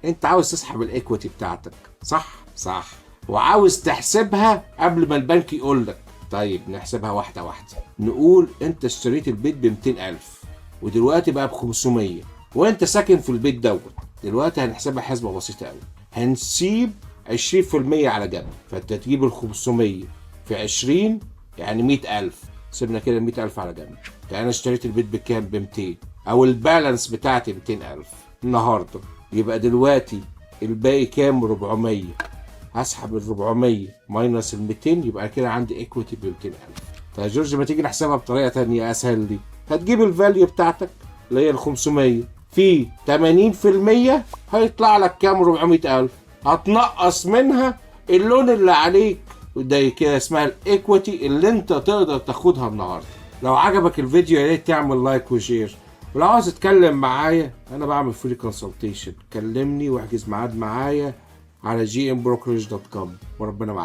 انت عاوز تسحب الايكويتي بتاعتك، صح، وعاوز تحسبها قبل ما البنك يقول لك. طيب نحسبها واحده واحده. نقول انت اشتريت البيت ب 200,000 ودلوقتي بقى ب 500، وانت ساكن في البيت دوت. دلوقتي هنحسبها حسبه بسيطه قوي. هنسيب 20% على جنب، فانت تجيب ال 500 في 20 يعني 100,000. سيبنا كده 100,000 على جنب. يعني انا اشتريت البيت بكام؟ ب 200، او البالانس بتاعتي 200,000 النهارده. يبقى دلوقتي الباقي كام؟ 400. هسحب ال 400 ماينس ال 200، يبقى كده عندي ايكويتي ب 200,000. طيب يا جورج، ما تيجي نحسبها بطريقه ثانيه اسهل لي. هتجيب الفاليو بتاعتك اللي هي ال 500 في 80%، هيطلع لك كام؟ 400,000. هتنقص منها اللون اللي عليك، وده كده اسمها الايكويتي اللي انت تقدر تاخدها النهارده. لو عجبك الفيديو يا ريت تعمل لايك وشير. ولو عاوز تتكلم معايا، انا بعمل فري كونسلتيشن. كلمني واحجز ميعاد معايا على gmbrokerage.com، وربنا معاك.